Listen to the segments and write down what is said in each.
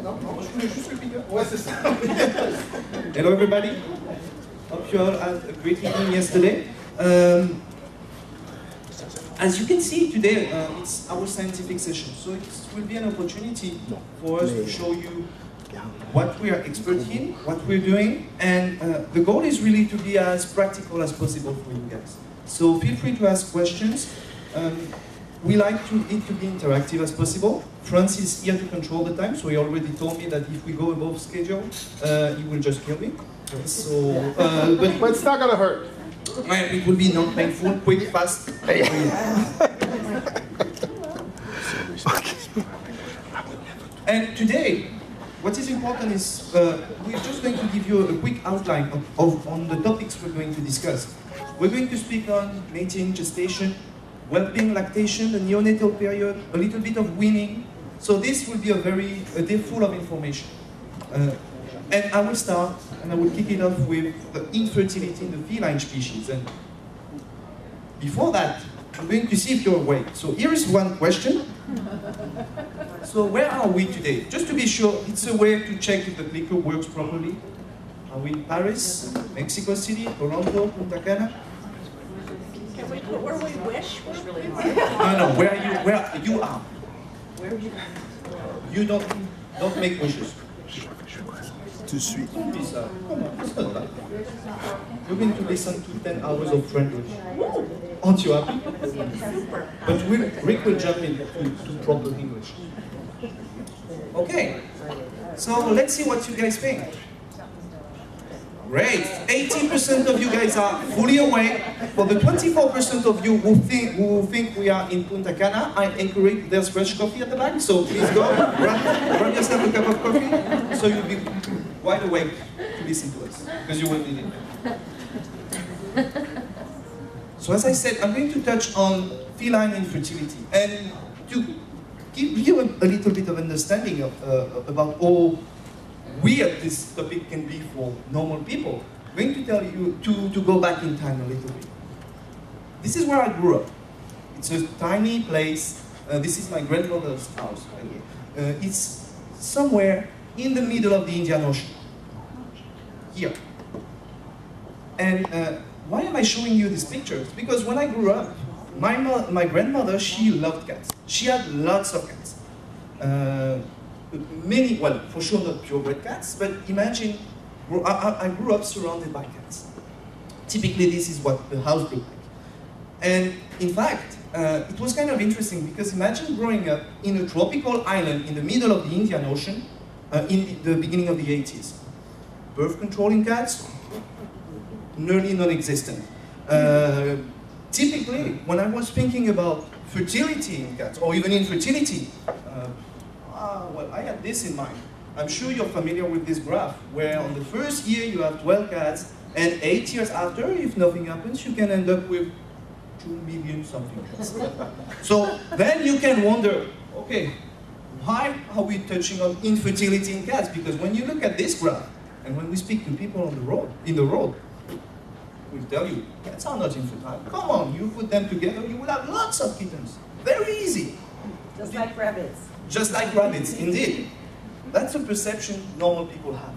Non, je voulais juste le piquer. Ouais, c'est ça. Hello everybody. Hope you all had a great evening yesterday. As you can see today, it's our scientific session, so it will be an opportunity for us to show you what we are expert in, what we're doing, and the goal is really to be as practical as possible for you guys. So feel free to ask questions. We like it to be interactive as possible. Franz is here to control the time, so he already told me that if we go above schedule, he will just kill me. So, but it's not gonna hurt. It will be non-painful, quick, fast. And today, what is important is we're just going to give you a quick outline on the topics we're going to discuss. We're going to speak on mating, gestation, well-being, lactation, the neonatal period, a little bit of weaning. So this will be a day full of information. And I will start, and I will kick it off with the infertility in the feline species. And before that, I'm going to see if you're awake. So here is one question. So where are we today? Just to be sure, it's a way to check if the clicker works properly. Are we in Paris, Mexico City, Toronto, Punta Cana? Can we put where we wish? No, where you are. Where you are. You don't make wishes. Tout de suite. You're going to listen to 10 hours of French. Aren't you happy? But Rick will jump into proper English. Okay, so let's see what you guys think. Great, 80% of you guys are fully awake. For the 24% of you who think we are in Punta Cana, I encourage, there's fresh coffee at the back, so please go, grab yourself a cup of coffee, so you'll be wide awake to listen to us, because you will need it. So as I said, I'm going to touch on feline infertility, and to give you a little bit of understanding about how weird this topic can be for normal people, I'm going to tell you to go back in time a little bit. This is where I grew up. It's a tiny place. This is my grandmother's house. It's somewhere in the middle of the Indian Ocean. Here. And why am I showing you these pictures? Because when I grew up, my grandmother, she loved cats. She had lots of cats. Many, well, for sure not purebred cats, but imagine, I grew up surrounded by cats. Typically, this is what the house looked like. And in fact, it was kind of interesting because imagine growing up in a tropical island in the middle of the Indian Ocean in the beginning of the 80s. Birth control in cats, nearly non-existent. Typically, when I was thinking about fertility in cats, or even infertility, well, I had this in mind. I'm sure you're familiar with this graph, where on the first year you have 12 cats, and 8 years after, if nothing happens, you can end up with 2 million something cats. So then you can wonder, okay, why are we touching on infertility in cats? Because when you look at this graph, and when we speak to people on the road, we'll tell you, cats are not infertile. Come on, you put them together, you will have lots of kittens. Very easy. Just like rabbits. Just like rabbits, indeed. That's a perception normal people have.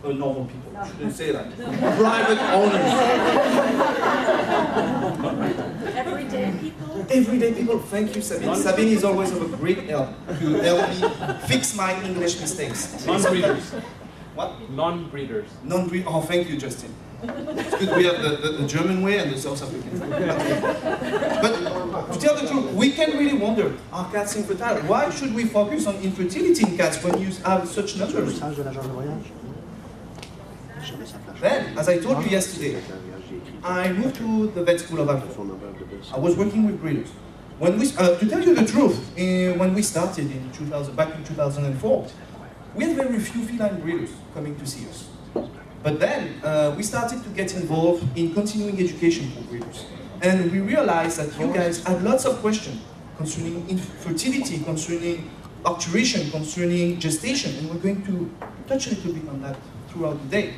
Normal people, I shouldn't say that. Private owners. Everyday people. Everyday people, thank you, Sabine. Sabine is always of a great help to help me fix my English mistakes. Non-breeders. What? Non-breeders. Non-breed, oh, thank you, Justin. It's good we have the German way and the South African way. But to tell the truth, we can really wonder, are cats infertile? Why should we focus on infertility in cats when you have such numbers? Then, as I told you yesterday, I moved to the vet school of Africa. I was working with breeders. When we, to tell you the truth, when we started in back in 2004, we had very few feline breeders coming to see us. But then we started to get involved in continuing education for breeders. And we realized that you guys had lots of questions concerning infertility, concerning obturation, concerning gestation, and we're going to touch a little bit on that throughout the day.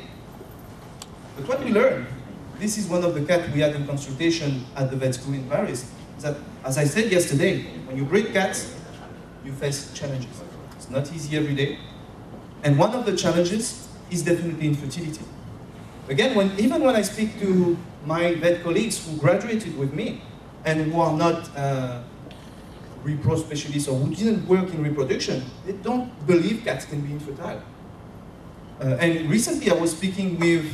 But what we learned, this is one of the cats we had in consultation at the vet school in Paris, is that, as I said yesterday, when you breed cats, you face challenges. It's not easy every day. And one of the challenges is definitely infertility. Again, even when I speak to my vet colleagues who graduated with me and who are not repro specialists or who didn't work in reproduction, they don't believe cats can be infertile. And recently I was speaking with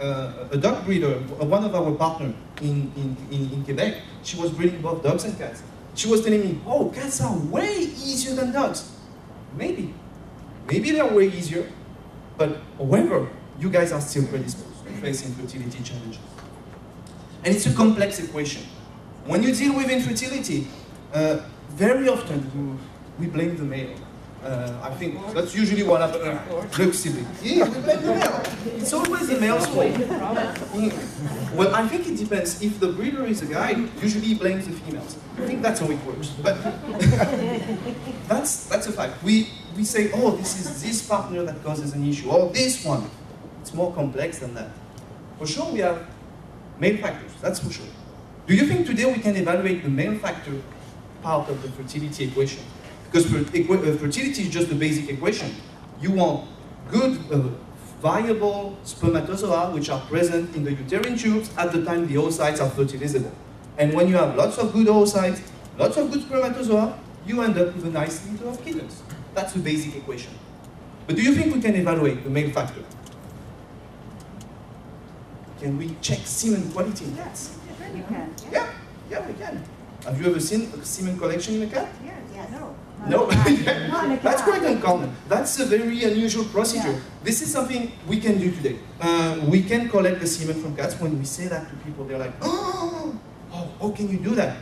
a dog breeder, one of our partners in Quebec. She was breeding both dogs and cats. She was telling me, oh, cats are way easier than dogs. Maybe. Maybe they are way easier, but however, you guys are still predisposed to face infertility challenges. And it's a complex equation. When you deal with infertility, very often we blame the male. I think that's usually what happens. Look, silly. Yeah, we blame the male. It's always the male's fault. Well, I think it depends. If the breeder is a guy, usually he blames the females. I think that's how it works. But that's a fact. We say, oh, this is this partner that causes an issue, or this one. It's more complex than that. For sure, we have male factors. That's for sure. Do you think today we can evaluate the male factor part of the fertility equation? Because fertility is just a basic equation. You want good, viable spermatozoa which are present in the uterine tubes at the time the oocytes are fertilizable. And when you have lots of good oocytes, lots of good spermatozoa, you end up with a nice litter of kittens. That's a basic equation. But do you think we can evaluate the male factor? Can we check semen quality in cats? You can. Yeah, we can. Have you ever seen a semen collection in a cat? Yes. No. No, Not that's quite uncommon. That's a very unusual procedure. Yeah. This is something we can do today. We can collect the semen from cats. When we say that to people, they're like, oh, how can you do that?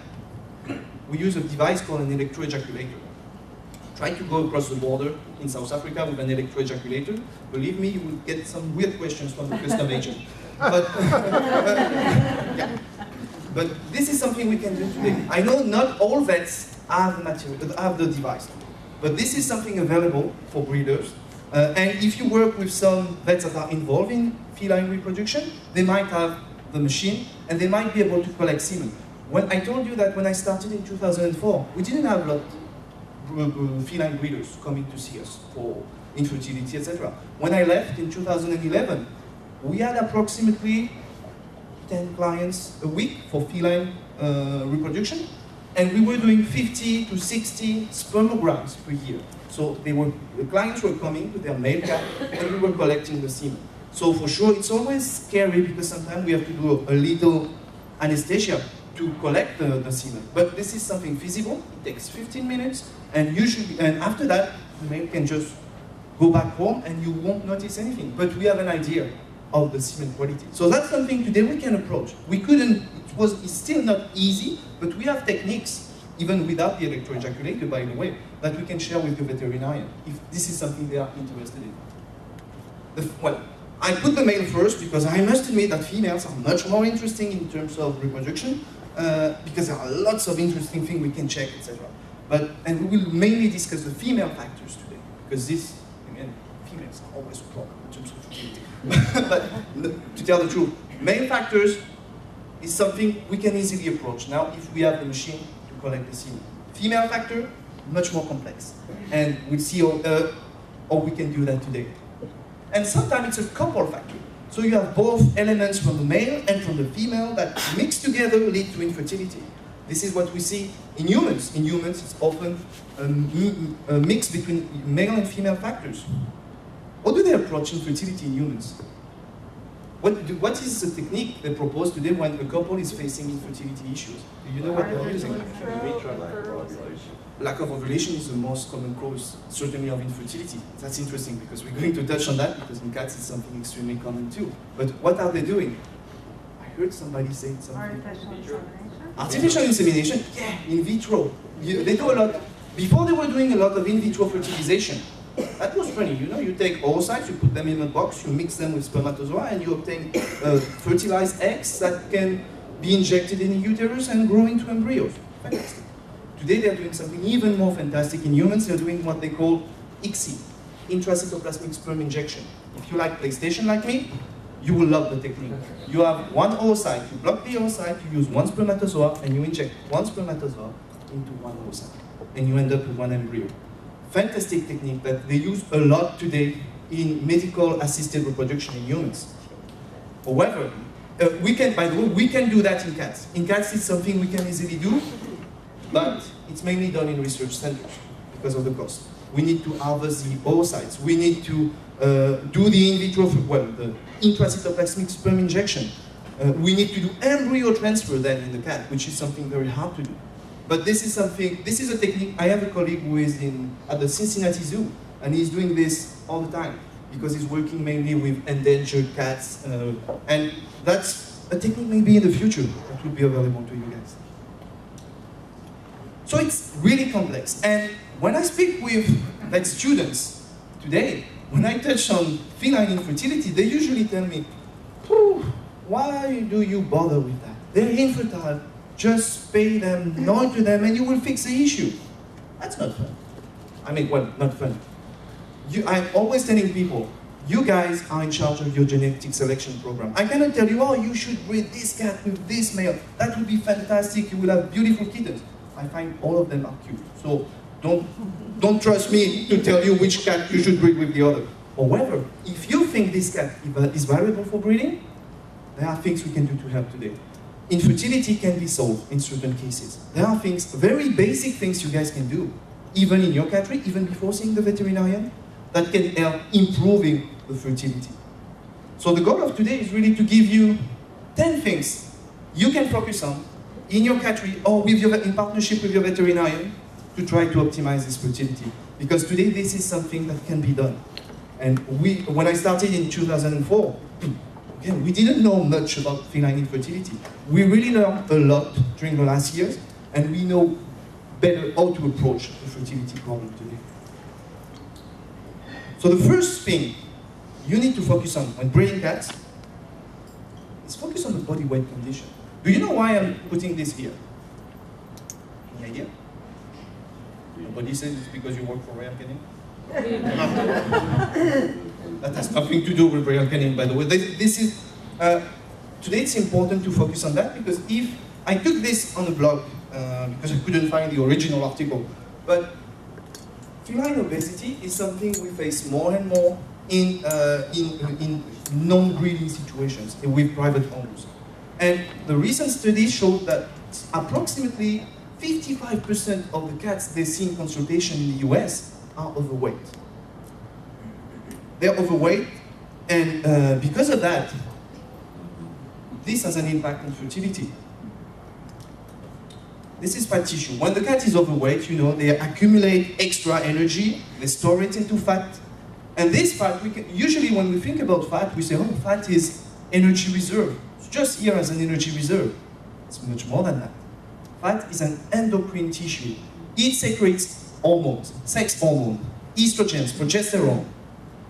We use a device called an electroejaculator. Try to go across the border in South Africa with an electroejaculator. Believe me, you will get some weird questions from the custom agent. But, yeah. But this is something we can do today. I know not all vets have the material, have the device, but this is something available for breeders. And if you work with some vets that are involved in feline reproduction, they might have the machine and they might be able to collect semen. When I told you that when I started in 2004, we didn't have a lot of feline breeders coming to see us for infertility, etc. When I left in 2011, we had approximately 10 clients a week for feline reproduction, and we were doing 50 to 60 spermograms per year. So the clients were coming with their male cat, and we were collecting the semen. So for sure, it's always scary because sometimes we have to do a little anesthesia to collect the semen. But this is something feasible. It takes 15 minutes, and after that, the male can just go back home, and you won't notice anything. But we have an idea of the semen quality. So that's something today we can approach. We couldn't, it's still not easy, but we have techniques, even without the electroejaculator, by the way, that we can share with the veterinarian, if this is something they are interested in. Well, I put the male first because I must admit that females are much more interesting in terms of reproduction, because there are lots of interesting things we can check, etc. And we will mainly discuss the female factors today, because this, again, females are always a problem in terms of fertility. But to tell the truth, male factors is something we can easily approach now if we have the machine to collect the semen. Female factor, much more complex. And we'll see how we can do that today. And sometimes it's a couple factor. So you have both elements from the male and from the female that mix together lead to infertility. This is what we see in humans. In humans, it's often a mix between male and female factors. How do they approach infertility in humans? What is the technique they propose today when a couple is facing infertility issues? Do you know what they're using? Lack of ovulation is the most common cause, certainly, of infertility. That's interesting because we're going to touch on that because in cats it's something extremely common too. But what are they doing? I heard somebody say something. Artificial insemination? Artificial insemination? Yeah, in vitro. They do a lot. Before they were doing a lot of in vitro fertilization. That was funny, you know, you take oocytes, you put them in a box, you mix them with spermatozoa, and you obtain fertilized eggs that can be injected in the uterus and grow into embryos. Fantastic. Today they're doing something even more fantastic in humans. They're doing what they call ICSI, intracytoplasmic sperm injection. If you like PlayStation like me, you will love the technique. You have one oocyte, you block the oocyte, you use one spermatozoa, and you inject one spermatozoa into one oocyte. And you end up with one embryo. Fantastic technique that they use a lot today in medical assisted reproduction in humans. However, by the way, we can do that in cats. In cats, it's something we can easily do, but it's mainly done in research centers because of the cost. We need to harvest the oocytes. We need to do the in vitro, the intracytoplasmic sperm injection. We need to do embryo transfer then in the cat, which is something very hard to do. But this is a technique. I have a colleague who is at the Cincinnati Zoo, and he's doing this all the time because he's working mainly with endangered cats, and that's a technique maybe in the future that would be available to you guys. So it's really complex. And when I speak with students today, when I touch on feline infertility, they usually tell me, why do you bother with that? They're infertile. Just pay them, nurture them, and you will fix the issue. That's not fun. I mean, well, not fun. I'm always telling people, you guys are in charge of your genetic selection program. I cannot tell you, oh, you should breed this cat with this male. That would be fantastic. You will have beautiful kittens. I find all of them are cute. So don't trust me to tell you which cat you should breed with the other. However, if you think this cat is valuable for breeding, there are things we can do to help today. Infertility can be solved in certain cases. There are things, very basic things you guys can do, even in your country, even before seeing the veterinarian, that can help improving the fertility. So the goal of today is really to give you 10 things you can focus on in your country or in partnership with your veterinarian to try to optimize this fertility. Because today this is something that can be done. And when I started in 2004, again, we didn't know much about feline infertility. We really learned a lot during the last years, and we know better how to approach the fertility problem today. So the first thing you need to focus on when breeding cats is focus on the body weight condition. Do you know why I'm putting this here? Any idea? Nobody says it's because you work for Royal Canin? That has nothing to do with Royal Canin, by the way. Today it's important to focus on that, because if I took this on the blog, because I couldn't find the original article, but feline obesity is something we face more and more in non-breeding situations with private owners. And the recent study showed that approximately 55% of the cats they see in consultation in the US are overweight. They're overweight, and because of that, this has an impact on fertility. This is fat tissue. When the cat is overweight, they accumulate extra energy, they store it into fat. And this fat, usually when we think about fat, we say, oh, fat is energy reserve. It's just here as an energy reserve. It's much more than that. Fat is an endocrine tissue. It secretes hormones, sex hormone, estrogens, progesterone,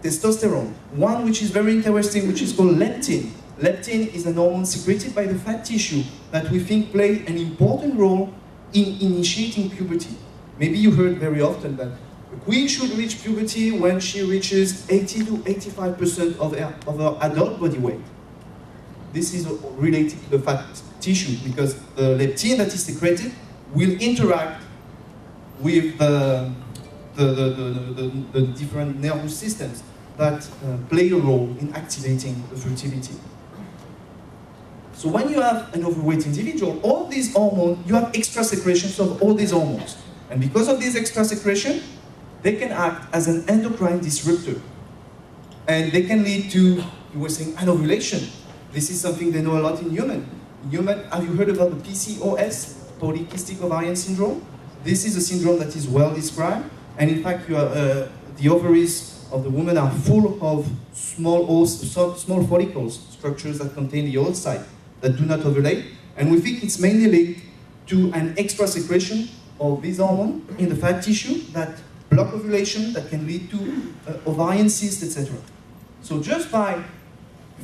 testosterone. One which is very interesting, which is called leptin. Leptin is an hormone secreted by the fat tissue that we think play an important role in initiating puberty. Maybe you heard very often that a queen should reach puberty when she reaches 80 to 85% of her adult body weight. This is related to the fat tissue, because the leptin that is secreted will interact with the different nervous systems that play a role in activating the fertility. So when you have an overweight individual, all these hormones, you have extra secretions of all these hormones. And because of this extra secretion, they can act as an endocrine disruptor. And they can lead to, you were saying, anovulation. This is something they know a lot in human. Have you heard about the PCOS, polycystic ovarian syndrome? This is a syndrome that is well described. And in fact, the ovaries of the woman are full of small follicles, structures that contain the oocyte, that do not ovulate, and we think it's mainly linked to an extra secretion of this hormone in the fat tissue that block ovulation, that can lead to ovarian cysts, etc. So just by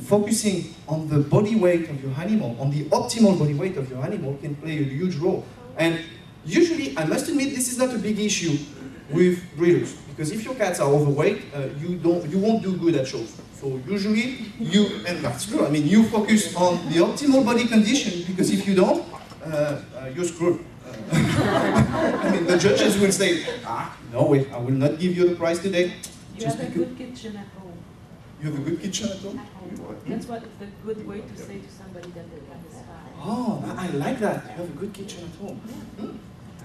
focusing on the body weight of your animal, on the optimal body weight of your animal, can play a huge role. And usually, I must admit, this is not a big issue with breeders, because if your cats are overweight, you won't do good at shows. So usually, and that's true, I mean, you focus on the optimal body condition, because if you don't, you're screwed. I mean, the judges will say, no way, I will not give you the prize today. You have a good kitchen at home. You have a good kitchen at home? That's what the good way to say to somebody that the cat is fine. Oh, I like that. You have a good kitchen at home.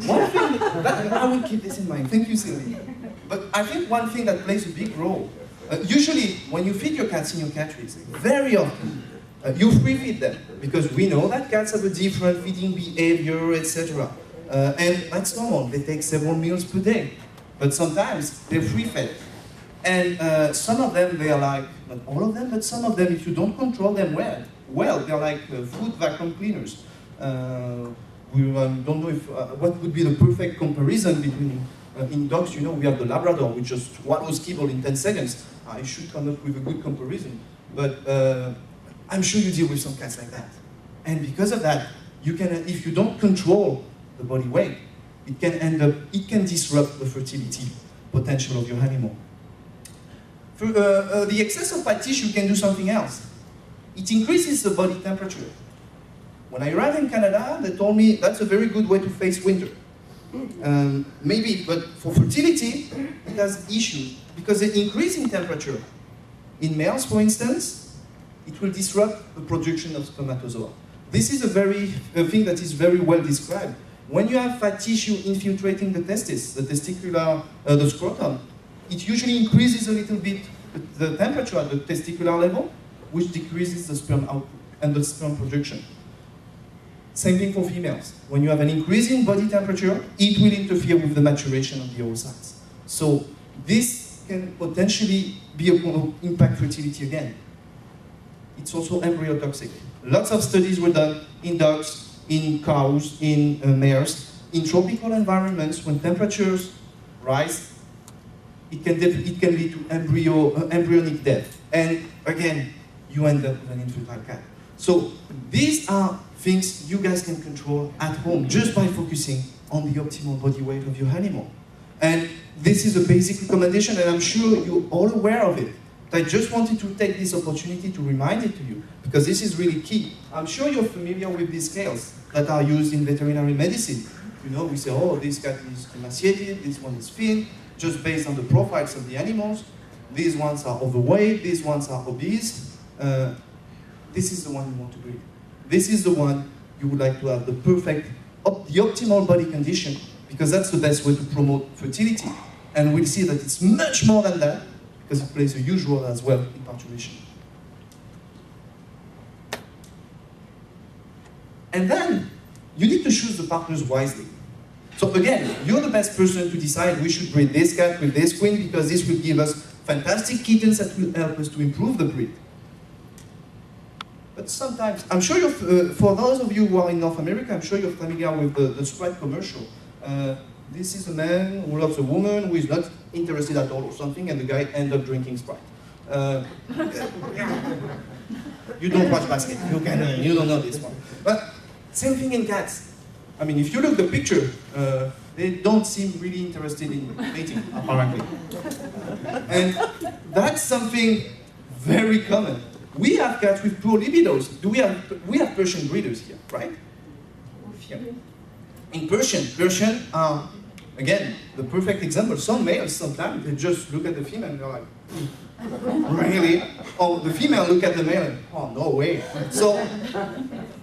One thing that I will keep this in mind. Thank you, Sylvie. But I think one thing that plays a big role, usually when you feed your cats in your catteries, very often you free feed them because we know that cats have a different feeding behavior, etc. And that's normal. They take several meals per day, but sometimes they're free fed. And some of them, they are like, not all of them, but some of them, if you don't control them well, they're like food vacuum cleaners. We don't know if, what would be the perfect comparison between, in dogs, you know, we have the Labrador, which just swallows kibble in 10 seconds. I should come up with a good comparison. But I'm sure you deal with some cats like that. And because of that, you can, if you don't control the body weight, it can disrupt the fertility potential of your animal. For the excess of fat tissue can do something else. It increases the body temperature. When I arrived in Canada, they told me that's a very good way to face winter. Maybe, but for fertility, it has issues because the increase in temperature in males, for instance, it will disrupt the production of spermatozoa. This is a thing that is very well described. When you have fat tissue infiltrating the testis, the testicular, the scrotum, it usually increases a little bit the temperature at the testicular level, which decreases the sperm output and the sperm production. Same thing for females. When you have an increase in body temperature, it will interfere with the maturation of the oocytes. So this can potentially impact fertility again. It's also embryotoxic. Lots of studies were done in dogs, in cows, in mares. In tropical environments, when temperatures rise, it can lead to embryonic death. And again, you end up with an infertile cat. So these are things you guys can control at home just by focusing on the optimal body weight of your animal. And this is a basic recommendation, and I'm sure you're all aware of it. I just wanted to take this opportunity to remind it to you, because this is really key. I'm sure you're familiar with these scales that are used in veterinary medicine. You know, we say, oh, this cat is emaciated, this one is thin, just based on the profiles of the animals. These ones are overweight, these ones are obese. This is the one you want to breed. This is the one you would like to have the perfect, the optimal body condition, because that's the best way to promote fertility. And we'll see that it's much more than that, because it plays a huge role as well in parturition. And then, you need to choose the partners wisely. So again, you're the best person to decide we should breed this cat with this queen, because this will give us fantastic kittens that will help us to improve the breed. But sometimes, I'm sure for those of you who are in North America, I'm sure you're familiar with the Sprite commercial. This is a man who loves a woman who is not interested at all or something, and the guy ends up drinking Sprite. You don't watch basket, you don't know this one. But same thing in cats. I mean, if you look at the picture, they don't seem really interested in mating, apparently. And that's something very common. We have cats with poor libidos. We have Persian breeders here, right? Yeah. In Persian are, again, the perfect example. Some males, sometimes, they just look at the female and they're like, really? Or the female look at the male and, oh, no way. So,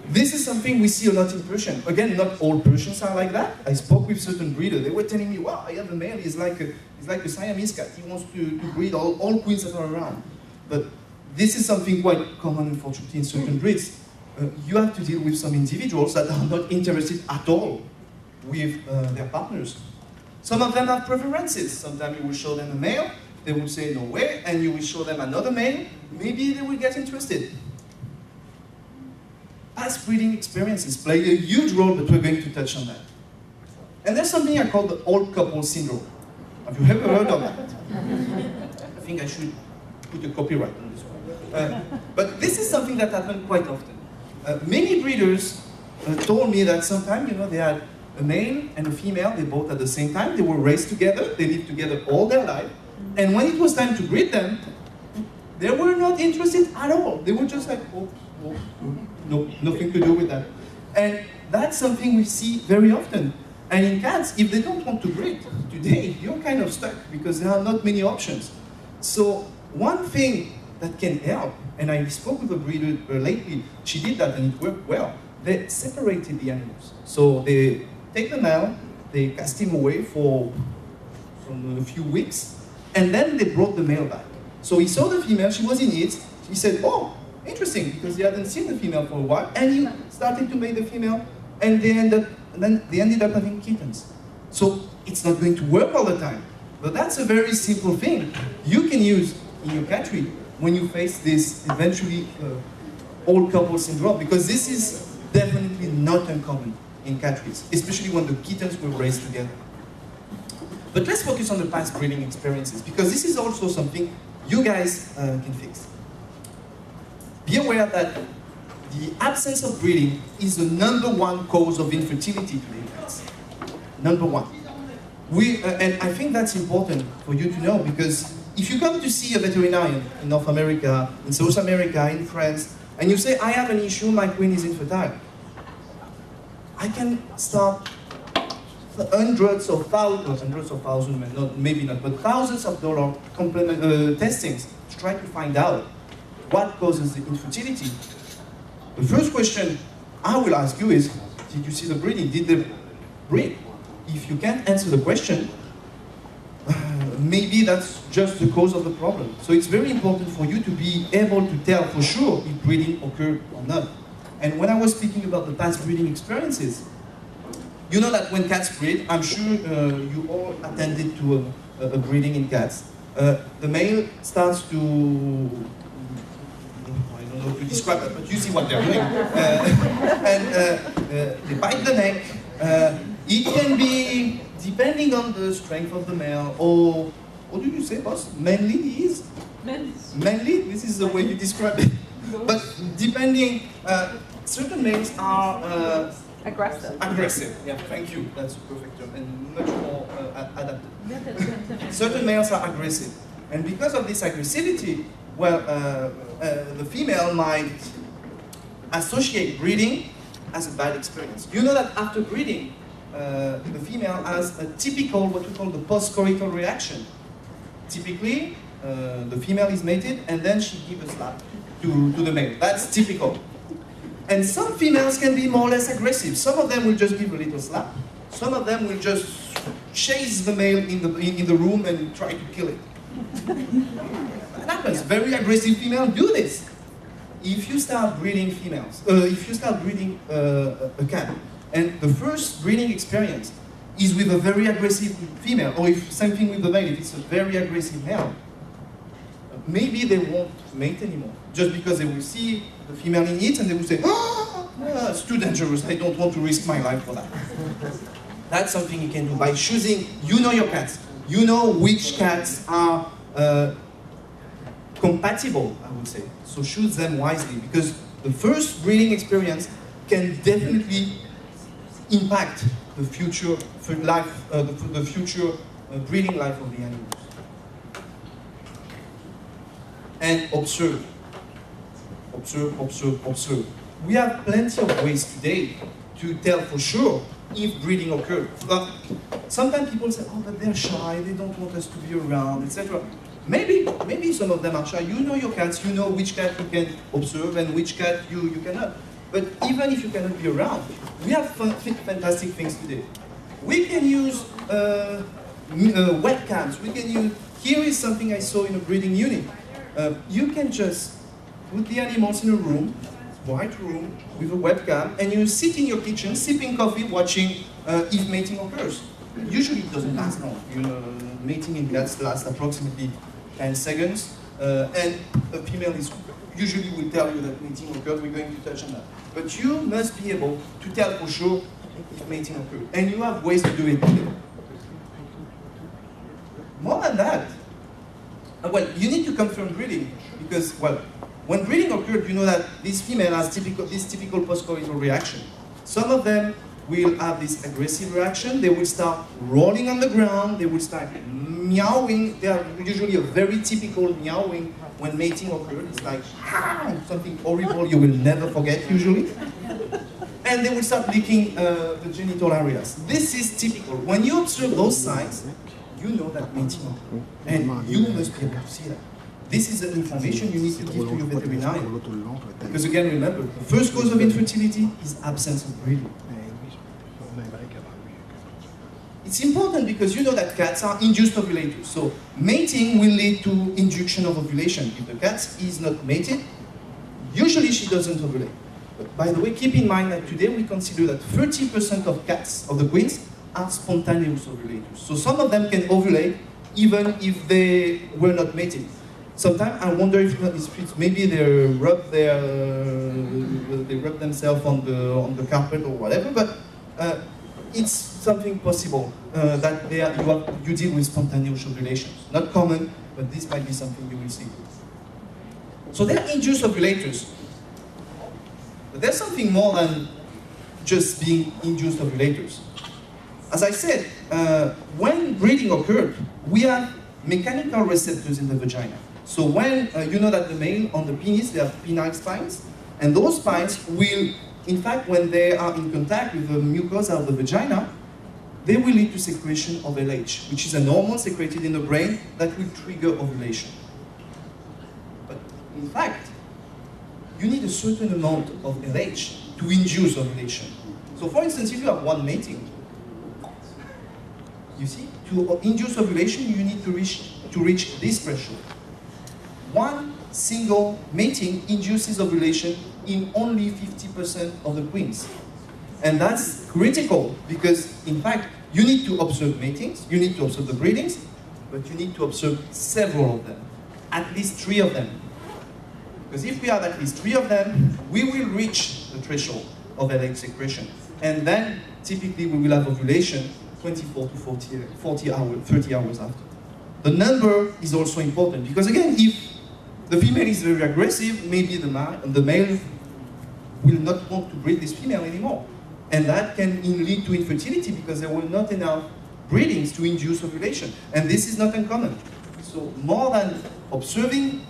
this is something we see a lot in Persian. Again, not all Persians are like that. I spoke with certain breeders. They were telling me, wow, I have a male, he's like a Siamese cat. He wants to breed all queens that are around. But this is something quite common, unfortunately, in certain breeds. You have to deal with some individuals that are not interested at all with their partners. Some of them have preferences. Sometimes you will show them a male, they will say no way, and you will show them another male, maybe they will get interested. Past breeding experiences play a huge role, but we're going to touch on that. And there's something I call the old couple syndrome. Have you ever heard of that? I think I should put a copyright on this one. But this is something that happens quite often. Many breeders told me that sometimes, you know, they had a male and a female, they both at the same time, they were raised together, they lived together all their life, and when it was time to breed them, they were not interested at all. They were just like, oh, no, nothing to do with that. And that's something we see very often. And in cats, if they don't want to breed today, you're kind of stuck because there are not many options. So one thing that can help. And I spoke with a breeder lately. She did that and it worked well. They separated the animals. So they take the male, they cast him away for a few weeks, and then they brought the male back. So he saw the female, she was in it. He said, oh, interesting, because he hadn't seen the female for a while, and he started to make the female, and they ended up having kittens. So it's not going to work all the time, but that's a very simple thing you can use in your cattery when you face this eventually old couple syndrome, because this is definitely not uncommon in catteries, especially when the kittens were raised together. But let's focus on the past breeding experiences, because this is also something you guys can fix. Be aware that the absence of breeding is the #1 cause of infertility today, guys. #1. And I think that's important for you to know, because if you come to see a veterinarian in North America, in South America, in France, and you say, I have an issue, my queen is infertile, I can start hundreds of thousands, maybe not, but thousands of dollars testings to try to find out what causes the infertility. The first question I will ask you is, did you see the breeding? Did they breed? If you can't answer the question, maybe that's just the cause of the problem. So it's very important for you to be able to tell for sure if breeding occurred or not. And when I was speaking about the past breeding experiences, you know that when cats breed, I'm sure you all attended to a breeding in cats. The male starts to, I don't know how to describe it, but you see what they're doing. They bite the neck. It can be, depending on the strength of the male, or what do you say, boss? Manly he is? Manly? This is the way you describe it. But depending, certain males are Aggressive. aggressive. Yeah, thank you. That's a perfect term, and much more adapted. Certain males are aggressive, and because of this aggressivity, well, the female might associate breeding as a bad experience. You know that after breeding, the female has a typical, what we call the post-coital reaction. Typically, the female is mated, and then she gives a slap to the male. That's typical. And some females can be more or less aggressive. Some of them will just give a little slap. Some of them will just chase the male in the room and try to kill it. That happens. Very aggressive females do this. If you start breeding females, if you start breeding a cat, and the first breeding experience is with a very aggressive female, or if same thing with the male, if it's a very aggressive male, maybe they won't mate anymore. Just because they will see the female in it and they will say, oh, it's too dangerous, I don't want to risk my life for that. That's something you can do by choosing, you know your cats. You know which cats are compatible, I would say. So choose them wisely, because the first breeding experience can definitely impact the future life, the future breeding life of the animals. And observe. Observe, observe, observe. We have plenty of ways today to tell for sure if breeding occurred. But sometimes people say, oh, but they're shy, they don't want us to be around, etc. Maybe some of them are shy. You know your cats, you know which cat you can observe and which cat you cannot. But even if you cannot be around, we have fantastic things today. We can use webcams. We can use, here is something I saw in a breeding unit. You can just put the animals in a room, white room, with a webcam, and you sit in your kitchen, sipping coffee, watching if mating occurs. Usually it doesn't last long. You know, mating in cats lasts approximately 10 seconds, and a female is usually will tell you that mating occurred. We're going to touch on that. But you must be able to tell for sure if mating occurred. And you have ways to do it today. More than that, well, you need to confirm breeding, because, well, when breeding occurred, you know that this female has this typical post-coital reaction. Some of them will have this aggressive reaction. They will start rolling on the ground. They will start meowing. They are usually a very typical meowing when mating occurs. It's like something horrible you will never forget, usually. And they will start licking the genital areas. This is typical. When you observe those signs, you know that mating occurred. And you must be able to see that. this is the information you need to C'est give trop to your long, je peux pas te laisser veterinarian. pour l'autre long, ça va être Because again, remember, the first cause of infertility is absence of breeding. On a un break avant lui. It's important because you know that cats are induced ovulators. So mating will lead to induction of ovulation. If the cat is not mated, usually she doesn't ovulate. But by the way, keep in mind that today we consider that 30% of cats, of the queens, are spontaneous ovulators. So some of them can ovulate even if they were not mated. Sometimes I wonder if it's maybe they rub themselves on the carpet or whatever, but it's something possible that you deal with spontaneous ovulations. Not common, but this might be something you will see. So they're induced ovulators. But there's something more than just being induced ovulators. As I said, when breeding occurred, we have mechanical receptors in the vagina. So when you know that the male on the penis, they have penile spines, and those spines will, in fact, when they are in contact with the mucosa of the vagina, they will lead to secretion of LH, which is a hormone secreted in the brain that will trigger ovulation. But in fact, you need a certain amount of LH to induce ovulation. So for instance, if you have one mating, you see, to induce ovulation, you need to reach this threshold. One single mating induces ovulation in only 50% of the queens. And that's critical because, in fact, you need to observe matings, you need to observe the breedings, but you need to observe several of them, at least 3 of them. Because if we have at least 3 of them, we will reach the threshold of LH secretion. And then, typically, we will have ovulation 24 to 30 hours after. The number is also important because, again, if the female is very aggressive, maybe the male will not want to breed this female anymore. And that can lead to infertility because there were not enough breedings to induce ovulation. And this is not uncommon. So more than observing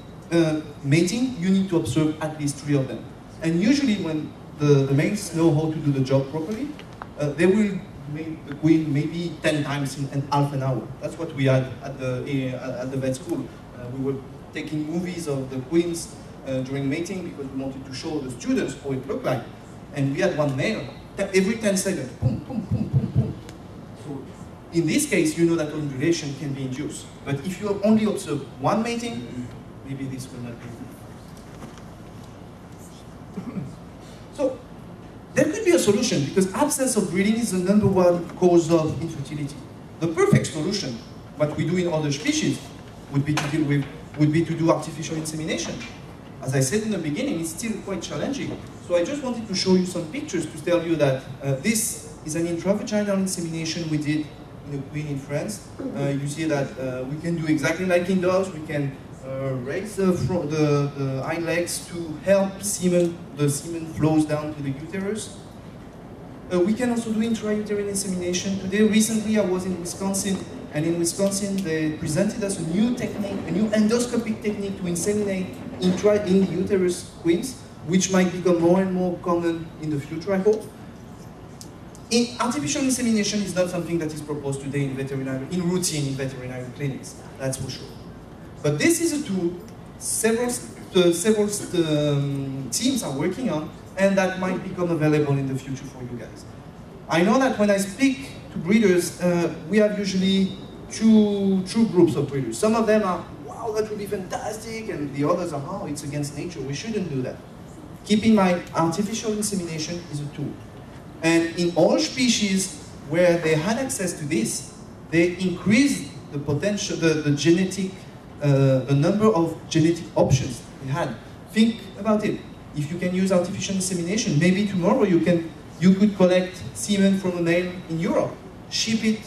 mating, you need to observe at least 3 of them. And usually when the males know how to do the job properly, they will make the queen maybe 10 times in half an hour. That's what we had at the vet school. We were taking movies of the queens during mating because we wanted to show the students how it looked like. And we had one male, every 10 seconds, boom, boom, boom, boom, boom. So in this case, you know that ovulation can be induced. But if you only observe one mating, maybe this will not be. So there could be a solution because absence of breeding is the #1 cause of infertility. The perfect solution, what we do in other species, would be to do artificial insemination. As I said in the beginning, it's still quite challenging. So I just wanted to show you some pictures to tell you that this is an intravaginal insemination we did in a queen in France. You see that we can do exactly like in dogs. We can raise the hind legs to help the semen flows down to the uterus. We can also do intrauterine insemination. Today, recently, I was in Wisconsin, and in Wisconsin, they presented us a new technique, a new endoscopic technique to inseminate in the uterus queens, which might become more and more common in the future, I hope. Artificial insemination is not something that is proposed today in routine in veterinary clinics, that's for sure. But this is a tool several teams are working on, and that might become available in the future for you guys. I know that when I speak to breeders, we have usually two groups of breeders. Some of them are, wow, that would be fantastic, and the others are, oh, it's against nature, we shouldn't do that. Keep in mind, artificial insemination is a tool. And in all species where they had access to this, they increased the potential, the number of genetic options they had. Think about it. If you can use artificial insemination, maybe tomorrow you could collect semen from a male in Europe, ship it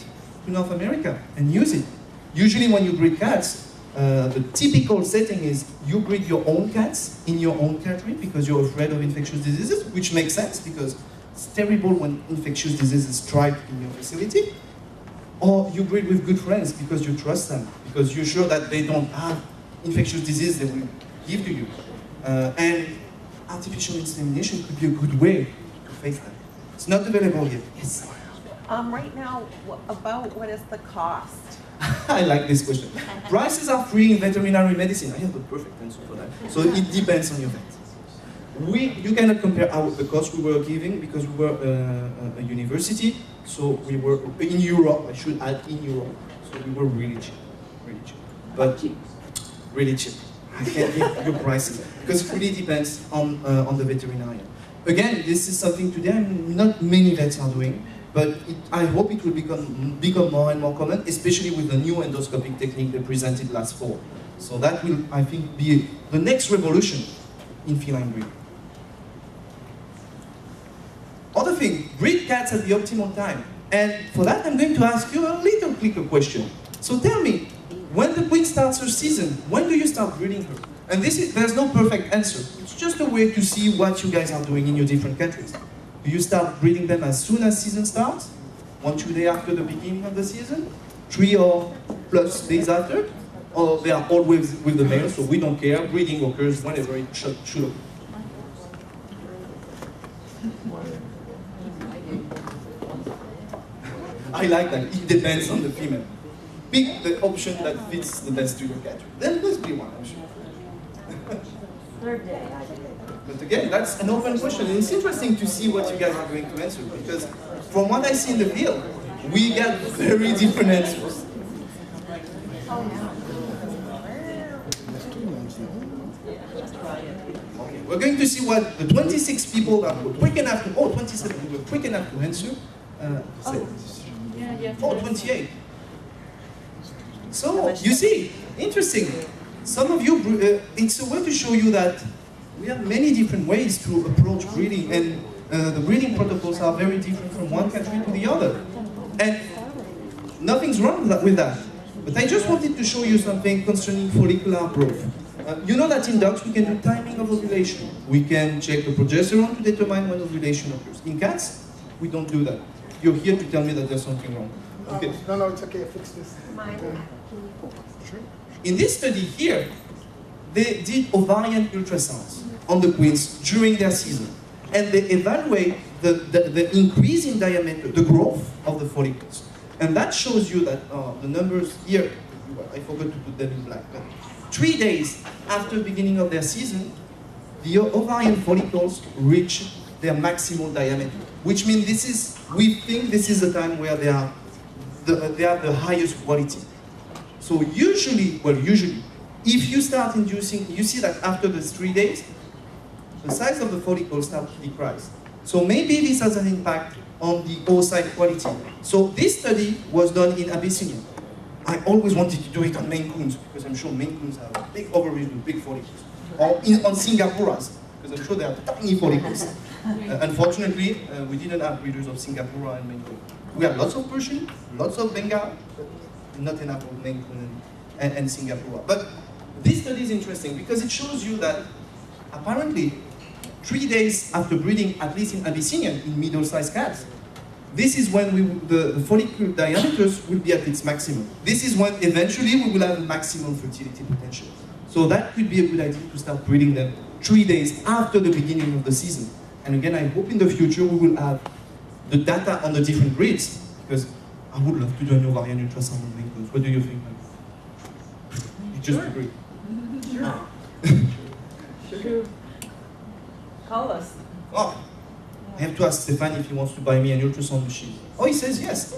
to North America, and use it. Usually when you breed cats, the typical setting is you breed your own cats in your own cattery because you're afraid of infectious diseases, which makes sense because it's terrible when infectious diseases strike in your facility. Or you breed with good friends because you trust them, because you're sure that they don't have infectious disease they will give to you. And artificial insemination could be a good way to face that. It's not available yet. Yes? Right now, about what is the cost I like this question. Prices are free in veterinary medicine. I have the perfect answer for that. So it depends on your vet. You cannot compare the cost we were giving because we were a university. So we were in Europe. I should add in Europe. So we were really cheap, but really cheap. I can't give you prices because it really depends on the veterinarian. Again, this is something today not many vets are doing. But I hope it will become more and more common, especially with the new endoscopic technique they presented last fall. So that will, I think, be the next revolution in feline breeding. Other thing, breed cats at the optimal time. And for that, I'm going to ask you a little clicker question. So tell me, when the queen starts her season, when do you start breeding her? And there's no perfect answer. It's just a way to see what you guys are doing in your different countries. Do you start breeding them as soon as season starts? 1-2 days after the beginning of the season? 3 or plus days after? Or they are always with the male, so we don't care. Breeding occurs whenever it should occur. I like that. It depends on the female. Pick the option that fits the best to your cat. There must be one, I'm sure. Third day, I did. But again, that's an open question, and it's interesting to see what you guys are going to answer, because from what I see in the field, we get very different answers. Okay, we're going to see what the 26 people that were quick enough to, 27 who were quick enough to answer, said. Yeah. 28. So, you see, interesting. Some of you, it's a way to show you that we have many different ways to approach breeding, and the breeding protocols are very different from one country to the other. And nothing's wrong with that. But I just wanted to show you something concerning follicular growth. You know that in dogs we can do timing of ovulation. We can check the progesterone to determine when ovulation occurs. In cats, we don't do that. You're here to tell me that there's something wrong. Okay. No, it's okay, I fixed this. In this study here, they did ovarian ultrasounds on the queens during their season. And they evaluate the increase in diameter, the growth of the follicles. And that shows you that the numbers here, I forgot to put them in black, but 3 days after the beginning of their season, the ovarian follicles reach their maximal diameter, which means we think this is the time where they are the highest quality. So usually, if you start inducing, you see that after the 3 days, the size of the follicle starts to decrease. So maybe this has an impact on the oocyte quality. So this study was done in Abyssinia. I always wanted to do it on Maine Coons, because I'm sure Maine Coons have big ovaries with big follicles. Or on Singapuras, because I'm sure they have tiny follicles. Unfortunately, we didn't have breeders of Singapura and Maine Coon. We have lots of Persian, lots of Bengal, but not enough of Maine Coon and Singapura. But this study is interesting because it shows you that apparently 3 days after breeding, at least in Abyssinia, in middle-sized cats, this is when the follicle diameters will be at its maximum. This is when eventually we will have maximum fertility potential. So that could be a good idea to start breeding them 3 days after the beginning of the season. And again, I hope in the future we will have the data on the different breeds, because I would love to do an ovarian ultrasound on Maine Coons. What do you think? You just agree? Sure. Call us. Oh, I have to ask Stefan if he wants to buy me an ultrasound machine. Oh, he says yes.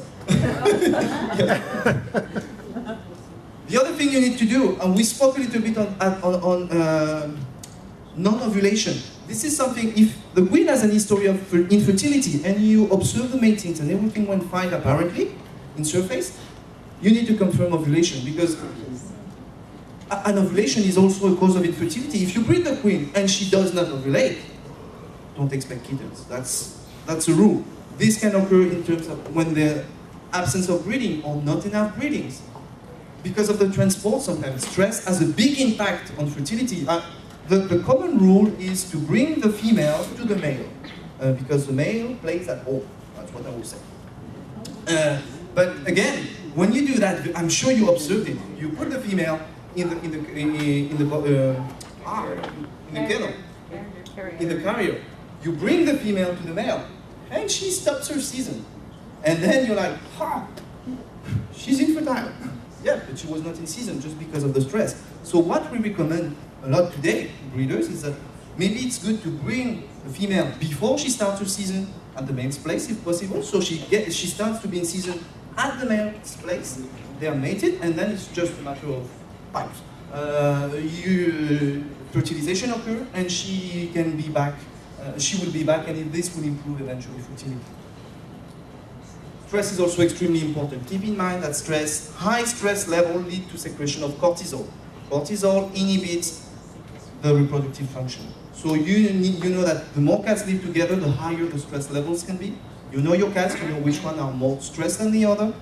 The other thing you need to do, and we spoke a little bit on non-ovulation. This is something, if the queen has an history of infertility and you observe the matings and everything went fine apparently, in surface, you need to confirm ovulation, because an ovulation is also a cause of infertility. If you breed the queen and she does not ovulate, don't expect kittens. That's a rule. This can occur in terms of when the absence of breeding or not enough breedings. Because of the transport, sometimes stress has a big impact on fertility. The common rule is to bring the female to the male, because the male plays at home. That's what I will say. But again, when you do that, I'm sure you observed it. You put the female in the kennel, in the carrier. You bring the female to the male, and she stops her season. And then you're like, ha, she's infertile. Yeah, but she was not in season just because of the stress. So what we recommend a lot today to breeders is that maybe it's good to bring the female before she starts her season at the male's place if possible. So she starts to be in season at the male's place. They are mated, and then it's just a matter of pipes. Fertilization occurs, and she can be back. She will be back, and this will improve eventually fertility. Stress is also extremely important. Keep in mind that high stress level lead to secretion of cortisol. Cortisol inhibits the reproductive function. So you know that the more cats live together, the higher the stress levels can be. You know your cats, you know which one are more stressed than the other.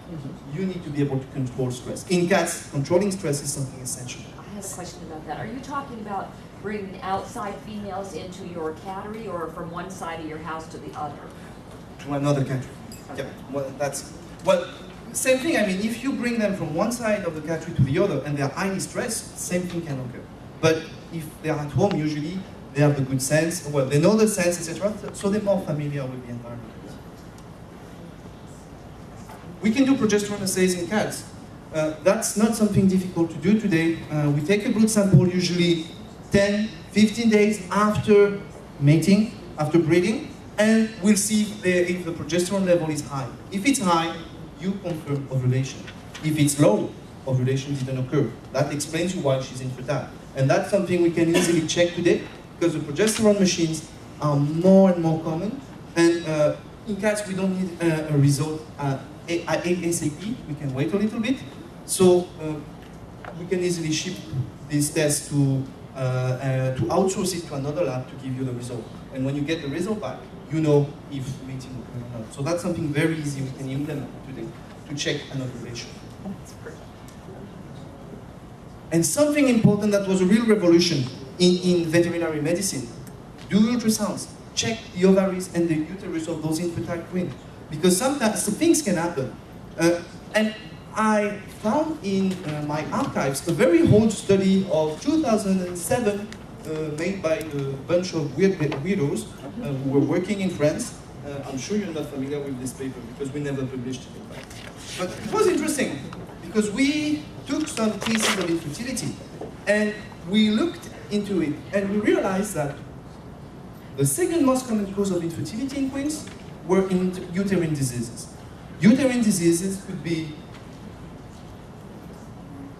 You need to be able to control stress. In cats, controlling stress is something essential. I have a question about that. Are you talking about bringing outside females into your cattery or from one side of your house to the other? To another country. Yeah, well, same thing. I mean, if you bring them from one side of the country to the other and they are highly stressed, same thing can occur. But if they are at home, usually they have the good sense, well, they know the sense, etc., so they're more familiar with the environment. We can do progesterone assays in cats. That's not something difficult to do today. We take a blood sample usually 10, 15 days after mating, after breeding, and we'll see if the progesterone level is high. If it's high, you confirm ovulation. If it's low, ovulation didn't occur. That explains you why she's infertile. And that's something we can easily check today, because the progesterone machines are more and more common. And in cats, we don't need a result ASAP. We can wait a little bit. So we can easily ship this test to outsource it to another lab to give you the result. And when you get the result back, you know if mating occurred or not. So that's something very easy we can implement today to check an ovulation. And something important that was a real revolution in veterinary medicine: do ultrasounds, check the ovaries and the uterus of those infertile queens, because sometimes things can happen. And I found in my archives a very old study of 2007 made by a bunch of weirdos who were working in France. I'm sure you're not familiar with this paper because we never published it, in fact. But it was interesting because we took some cases of infertility and we looked into it and we realized that the second most common cause of infertility in queens were in uterine diseases. Uterine diseases could be,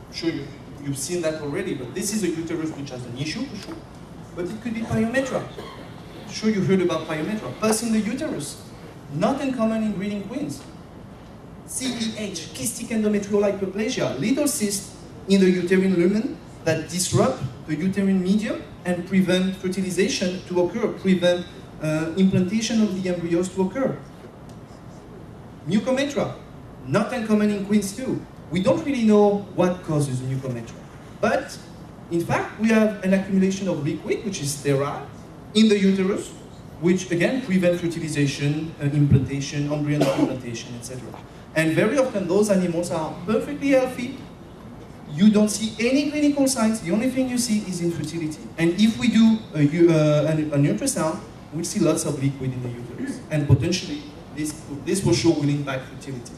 I'm sure you've seen that already, but this is a uterus which has an issue for sure. But it could be pyometra. I'm sure you heard about pyometra. Pus in the uterus, not uncommon in breeding queens. CEH, cystic endometrial hyperplasia, little cysts in the uterine lumen that disrupt the uterine medium and prevent fertilization to occur, prevent implantation of the embryos to occur. Mucometra, not uncommon in queens too. We don't really know what causes mucometra, but in fact we have an accumulation of liquid, which is sterile, in the uterus, which again prevent fertilization, implantation, embryonic implantation, etc. And very often those animals are perfectly healthy. You don't see any clinical signs. The only thing you see is infertility. And if we do an ultrasound, we'll see lots of liquid in the uterus. And potentially, this for sure will impact fertility.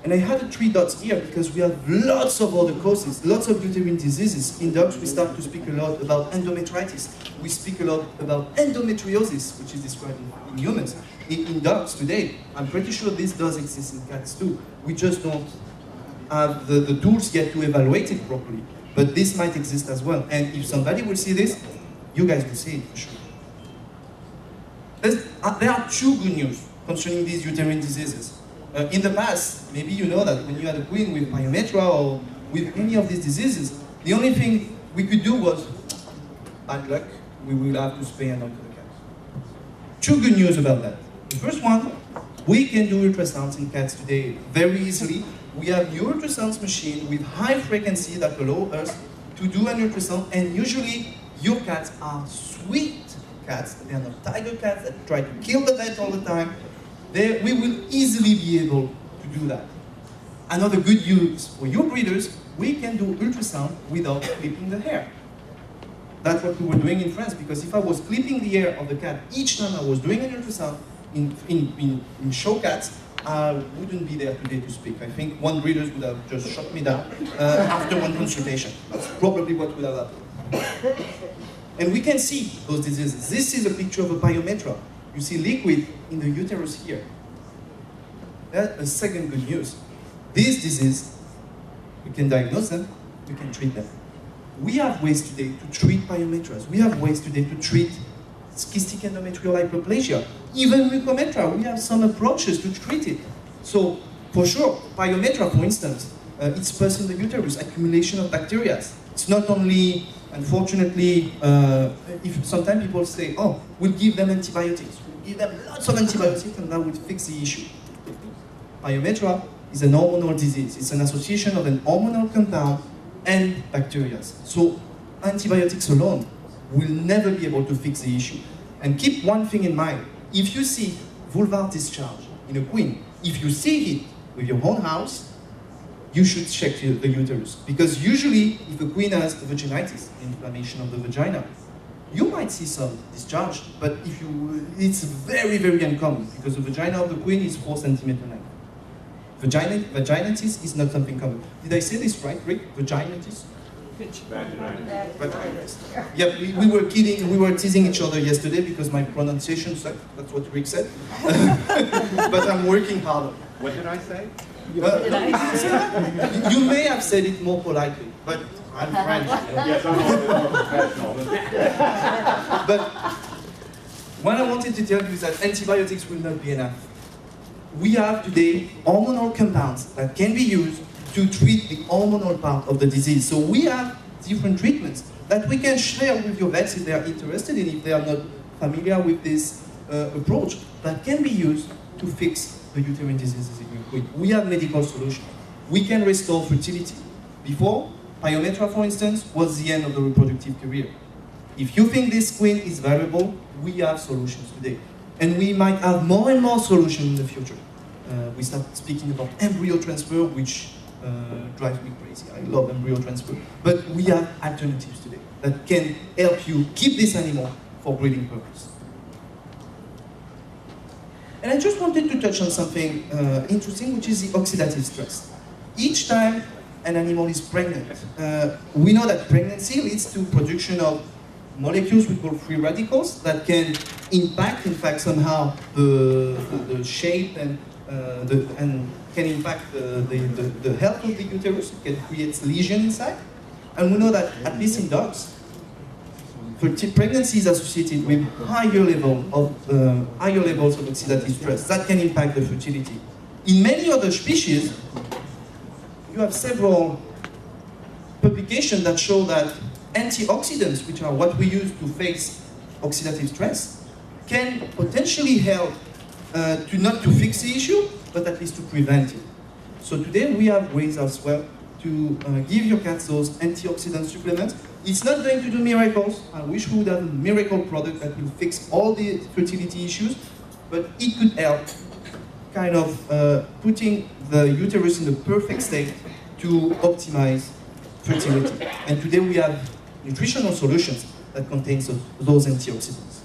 And I had the 3 dots here because we have lots of other causes, lots of uterine diseases. In dogs, we start to speak a lot about endometritis. We speak a lot about endometriosis, which is described in humans. In dogs today, I'm pretty sure this does exist in cats too. We just don't have the tools yet to evaluate it properly. But this might exist as well. And if somebody will see this, you guys will see it for sure. There are 2 good news concerning these uterine diseases. In the past, maybe you know that when you had a queen with pyometra or with any of these diseases, the only thing we could do was, bad luck, we will have to spay and neuter the cat. 2 good news about that. The first one, we can do ultrasounds in cats today very easily. We have new ultrasound machine with high frequency that allow us to do an ultrasound, and usually your cats are sweet cats. They are not tiger cats that try to kill the vet all the time. We will easily be able to do that. Another good news for your breeders, we can do ultrasound without clipping the hair. That's what we were doing in France, because if I was clipping the hair of the cat each time I was doing an ultrasound in show cats, I wouldn't be there today to speak. I think one breeder would have just shut me down after one consultation. That's probably what would have happened. And we can see those diseases. This is a picture of a pyometra. You see liquid in the uterus here. That's a second good news. These diseases, we can diagnose them, we can treat them. We have ways today to treat pyometras. We have ways today to treat cystic endometrial hyperplasia. Even mucometra, we have some approaches to treat it. So, for sure, pyometra, for instance, it's pus in the uterus, accumulation of bacteria. It's not only, unfortunately, if sometimes people say, oh, we'll give them antibiotics. We'll give them lots of antibiotics and that will fix the issue. Pyometra is an hormonal disease. It's an association of an hormonal compound and bacteria. So antibiotics alone will never be able to fix the issue. And keep one thing in mind. If you see vulvar discharge in a queen, if you see it with your own house, you should check the uterus. Because usually, if a queen has a vaginitis, inflammation of the vagina, you might see some discharge, but it's very, very uncommon because the vagina of the queen is 4 centimeters long. Vaginitis is not something common. Did I say this right, Rick? Vaginitis? Vaginitis. Yeah, we were kidding, we were teasing each other yesterday because my pronunciation sucked. That's what Rick said. But I'm working harder. What did I say? You may have said it more politely, but I'm French. Yes, I'm a little professional. But what I wanted to tell you is that antibiotics will not be enough. We have today hormonal compounds that can be used to treat the hormonal part of the disease. So we have different treatments that we can share with your vets if they are interested in, if they are not familiar with this approach, that can be used to fix the uterine diseases in your queen. We have medical solutions. We can restore fertility. Before, pyometra, for instance, was the end of the reproductive career. If you think this queen is valuable, we have solutions today. And we might have more and more solutions in the future. We start speaking about embryo transfer, which drives me crazy. I love embryo transfer. But we have alternatives today that can help you keep this animal for breeding purpose. And I just wanted to touch on something interesting, which is the oxidative stress. Each time an animal is pregnant, we know that pregnancy leads to production of molecules we call free radicals that can impact, in fact, somehow the shape and can impact the health of the uterus. It can create lesions inside. And we know that, at least in dogs, pregnancy is associated with higher levels of oxidative stress that can impact the fertility. In many other species, you have several publications that show that antioxidants, which are what we use to face oxidative stress, can potentially help not to fix the issue, but at least to prevent it. So today we have ways as well to give your cats those antioxidant supplements. It's not going to do miracles. I wish we would have a miracle product that will fix all the fertility issues, but it could help kind of putting the uterus in the perfect state to optimize fertility. And today we have nutritional solutions that contain those antioxidants.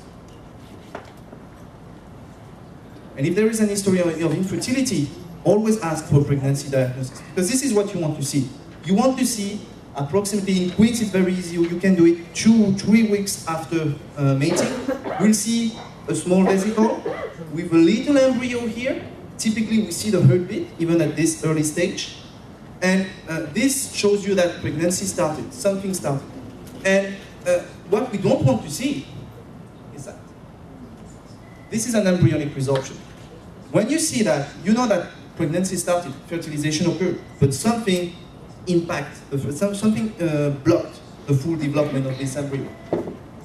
And if there is an history of infertility, always ask for pregnancy diagnosis, because this is what you want to see. You want to see approximately, in queens it's very easy, you can do it 2-3 weeks after mating. We'll see a small vesicle with a little embryo here. Typically we see the heartbeat, even at this early stage. And this shows you that pregnancy started, something started. And what we don't want to see is that. This is an embryonic resorption. When you see that, you know that pregnancy started, fertilization occurred, but something something blocked the full development of this embryo.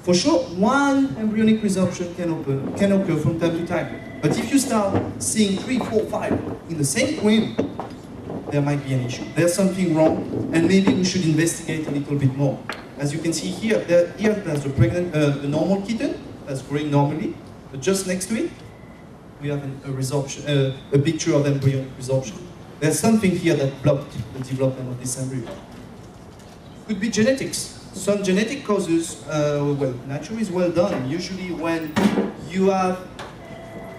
For sure, one embryonic resorption can occur from time to time. But if you start seeing 3, 4, 5 in the same queen, there might be an issue. There's something wrong, and maybe we should investigate a little bit more. As you can see here, there's the normal kitten that's growing normally, but just next to it, we have a picture of embryonic resorption. There's something here that blocked the development of this embryo. Could be genetics. Some genetic causes, well, nature is well done. Usually when you have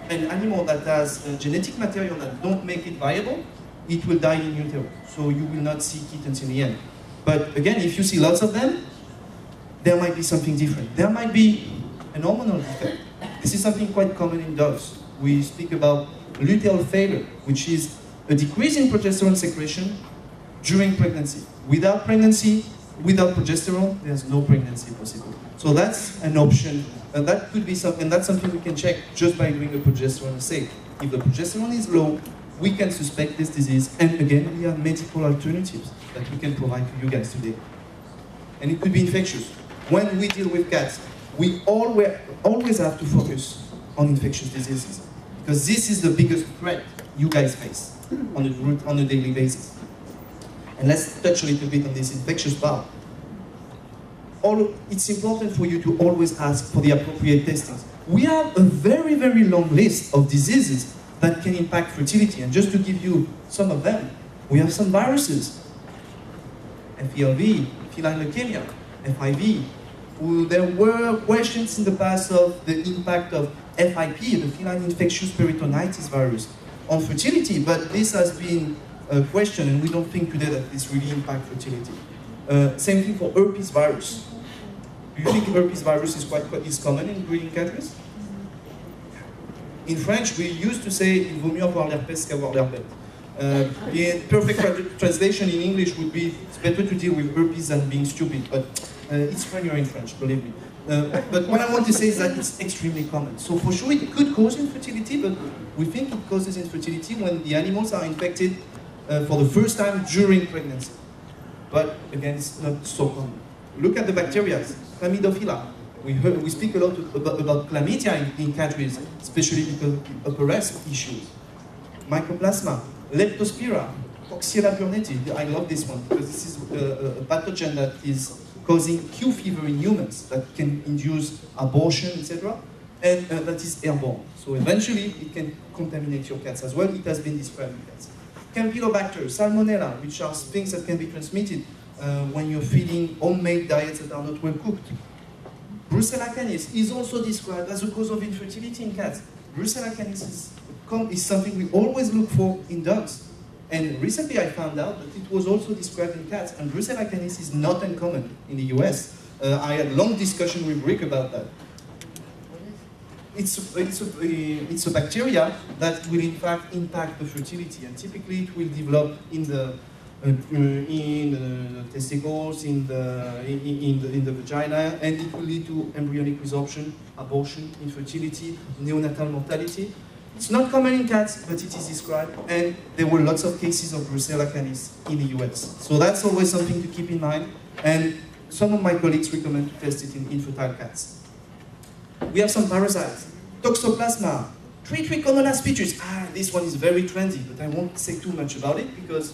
an animal that has genetic material that don't make it viable, it will die in utero. So you will not see kittens in the end. But again, if you see lots of them, there might be something different. There might be an hormonal defect. This is something quite common in dogs. We speak about luteal failure, which is a decrease in progesterone secretion during pregnancy. Without pregnancy, without progesterone, there's no pregnancy possible. So that's an option, and that could be something, and that's something we can check just by doing a progesterone assay. If the progesterone is low, we can suspect this disease, and again, we have medical alternatives that we can provide to you guys today. And it could be infectious. When we deal with cats, we always have to focus on infectious diseases, because this is the biggest threat you guys face on a daily basis. And let's touch a little bit on this infectious part. It's important for you to always ask for the appropriate testings. We have a very, very long list of diseases that can impact fertility. And just to give you some of them, we have some viruses. FELV, feline leukemia, FIV. There were questions in the past of the impact of FIP, the feline infectious peritonitis virus, on fertility, but this has been a question, and we don't think today that this really impacts fertility. Same thing for herpes virus. Do you think herpes virus is common in breeding catteries? In French, we used to say il vaut mieux avoir l'herpès qu'avoir l'herpès. The perfect translation in English would be it's better to deal with herpes than being stupid, but it's funnier in French, believe me. But what I want to say is that it's extremely common. So for sure it could cause infertility, but we think it causes infertility when the animals are infected for the first time during pregnancy. But again, it's not so common. Look at the bacteria, Chlamydophila. We speak a lot about chlamydia in catteries, especially because of upper respiratory issues. Mycoplasma, Leptospira, Coxiella burnetii. I love this one because this is a pathogen that is causing Q fever in humans that can induce abortion, etc. And that is airborne. So eventually it can contaminate your cats as well. It has been described in cats. Campylobacter, Salmonella, which are things that can be transmitted when you're feeding homemade diets that are not well cooked. Brucella canis is also described as a cause of infertility in cats. Brucella canis is something we always look for in dogs. And recently I found out that it was also described in cats, and Brucella canis is not uncommon in the US. I had a long discussion with Rick about that. It's a bacteria that will in fact impact the fertility, and typically it will develop in the testicles, in the vagina, and it will lead to embryonic resorption, abortion, infertility, neonatal mortality. It's not common in cats, but it is described, and there were lots of cases of Brucella canis in the US. So that's always something to keep in mind, and some of my colleagues recommend to test it in infertile cats. We have some parasites. Toxoplasma, Trichomonas species. This one is very trendy, but I won't say too much about it because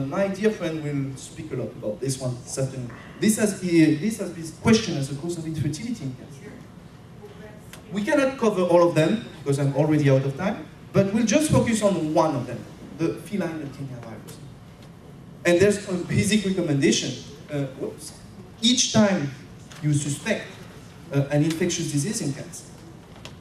my dear friend will speak a lot about this one this afternoon. This has been questioned as a cause of infertility in cats. We cannot cover all of them because I'm already out of time, but we'll just focus on one of them, the feline leukemia virus. And there's a basic recommendation. Each time you suspect an infectious disease in cats,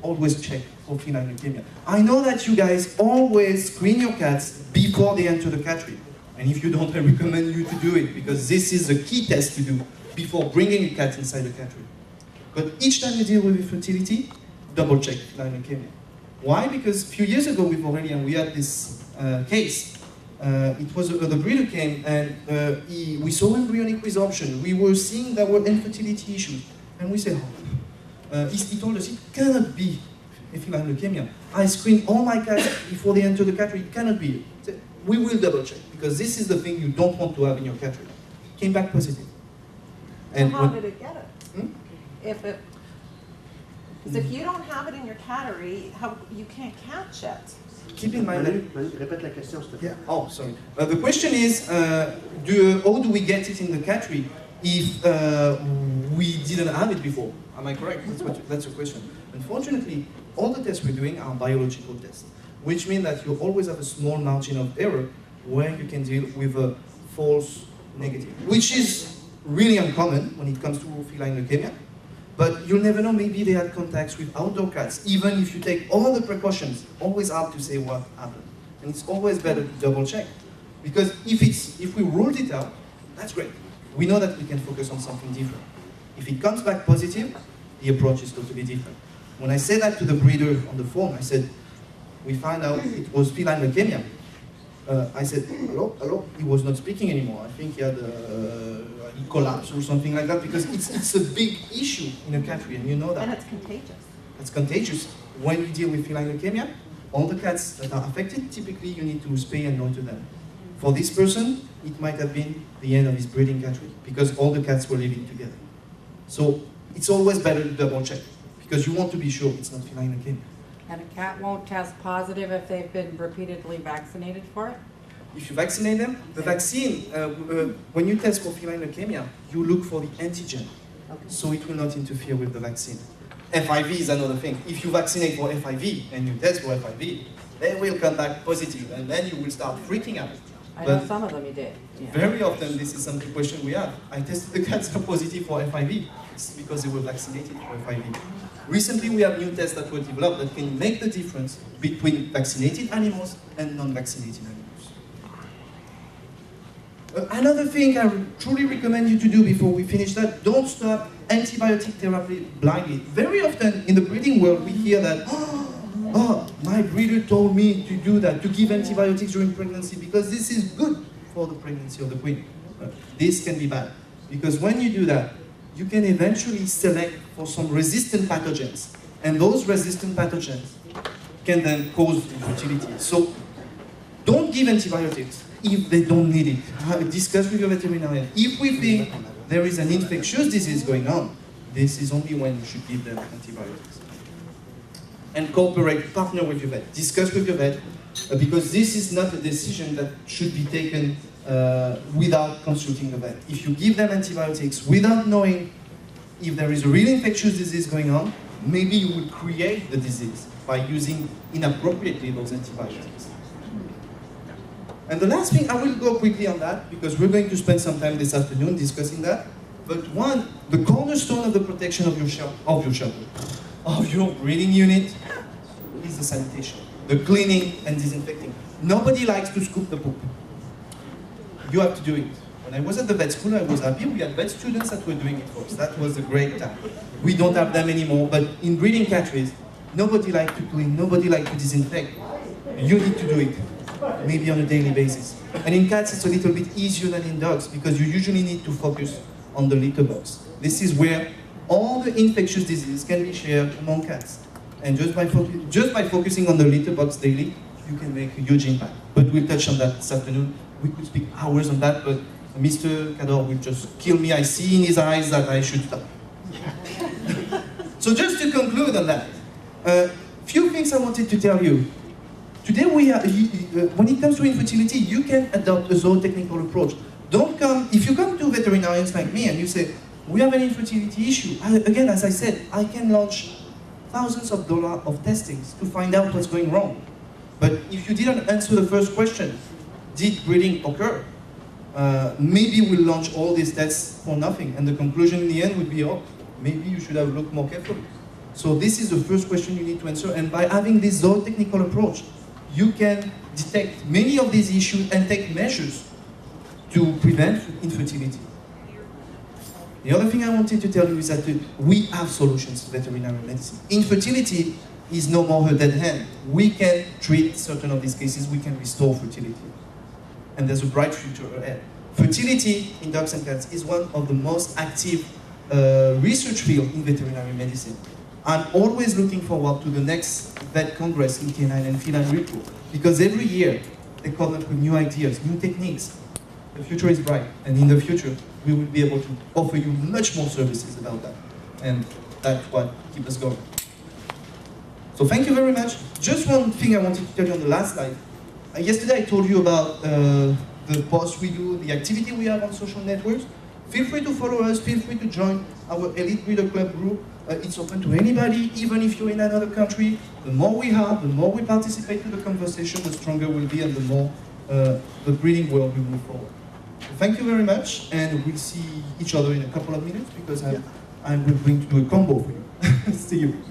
always check for feline leukemia. I know that you guys always screen your cats before they enter the cattery. And if you don't, I recommend you to do it because this is the key test to do before bringing a cat inside the cattery. But each time you deal with infertility, double check feline leukemia. Why? Because a few years ago we had this case. It was the breeder came and we saw embryonic resorption. We were seeing there were infertility issues. And we said, he told us it cannot be a feline leukemia. I screen all my cats before they enter the cattery. It cannot be. We will double check because this is the thing you don't want to have in your cattery. Came back positive. And how did it get it? Because if you don't have it in your cattery, you can't catch it. Keep in mind that... Répète la question, s'il te plaît. Oh, sorry. The question is, how do we get it in the cattery if we didn't have it before? Am I correct? That's the question. Unfortunately, all the tests we're doing are biological tests, which means that you always have a small margin of error where you can deal with a false negative, which is really uncommon when it comes to feline leukemia. But you'll never know, maybe they had contacts with outdoor cats. Even if you take all the precautions, always hard to say what happened. And it's always better to double check. Because if we ruled it out, that's great. We know that we can focus on something different. If it comes back positive, the approach is totally different. When I said that to the breeder on the phone, I said, we found out it was feline leukemia. I said, hello, hello. He was not speaking anymore. I think he collapsed or something like that, because it's a big issue in a country, and you know that. And it's contagious. It's contagious. When you deal with feline leukemia, all the cats that are affected, typically you need to spay and neuter them. For this person, it might have been the end of his breeding country, because all the cats were living together. So it's always better to double check, because you want to be sure it's not feline leukemia. And a cat won't test positive if they've been repeatedly vaccinated for it? If you vaccinate them, the vaccine, when you test for feline leukemia, you look for the antigen, so it will not interfere with the vaccine. FIV is another thing. If you vaccinate for FIV and you test for FIV, they will come back positive, and then you will start freaking out. I know some of them you did. Yeah. Very often, this is some question we have. I tested the cats are positive for FIV. It's because they were vaccinated for FIV. Recently, we have new tests that were developed that can make the difference between vaccinated animals and non-vaccinated animals. Another thing I truly recommend you to do before we finish that, don't stop antibiotic therapy blindly. Very often in the breeding world, we hear that, oh, my breeder told me to do that, to give antibiotics during pregnancy, because this is good for the pregnancy of the queen. This can be bad, because when you do that, you can eventually select for some resistant pathogens, and those resistant pathogens can then cause infertility. So don't give antibiotics if they don't need it. Discuss with your veterinarian. If we think there is an infectious disease going on, this is only when you should give them antibiotics. And cooperate, partner with your vet. Discuss with your vet, because this is not a decision that should be taken without consulting the vet. If you give them antibiotics without knowing if there is a real infectious disease going on, maybe you will create the disease by using inappropriately those antibiotics. And the last thing, I will go quickly on that, because we're going to spend some time this afternoon discussing that. But one, the cornerstone of the protection of your breeding unit is the sanitation, the cleaning and disinfecting. Nobody likes to scoop the poop. You have to do it. When I was at the vet school, I was happy. We had vet students that were doing it for us. That was a great time. We don't have them anymore, but in breeding countries, nobody likes to clean, nobody likes to disinfect. You need to do it, maybe on a daily basis. And in cats, it's a little bit easier than in dogs, because you usually need to focus on the litter box. This is where all the infectious diseases can be shared among cats. And just by focusing on the litter box daily, you can make a huge impact. But we'll touch on that this afternoon. We could speak hours on that, but Mr. Cador will just kill me. I see in his eyes that I should stop. So just to conclude on that, few things I wanted to tell you. Today, when it comes to infertility, you can adopt a zootechnical approach. If you come to veterinarians like me and you say, we have an infertility issue, again, as I said, I can launch thousands of dollars of testings to find out what's going wrong. But if you didn't answer the first question, did breeding occur? Maybe we'll launch all these tests for nothing, and the conclusion in the end would be, oh, maybe you should have looked more carefully. So this is the first question you need to answer, and by having this zootechnical approach, you can detect many of these issues and take measures to prevent infertility. The other thing I wanted to tell you is that we have solutions to veterinary medicine. Infertility is no more a dead hand. We can treat certain of these cases, we can restore fertility. And there's a bright future ahead. Fertility in dogs and cats is one of the most active research fields in veterinary medicine. I'm always looking forward to the next vet congress in canine and feline report, because every year they come up with new ideas, new techniques. The future is bright, and in the future we will be able to offer you much more services about that, and that's what keeps us going. So thank you very much. Just one thing I wanted to tell you on the last slide. Yesterday I told you about the posts we do, the activity we have on social networks. Feel free to follow us, feel free to join our Elite Breeder Club group. It's open to anybody, even if you're in another country. The more we have, the more we participate in the conversation, the stronger we'll be, and the more the breeding world will move forward. So thank you very much, and we'll see each other in a couple of minutes, because I have and we're going to do a combo for you. See you.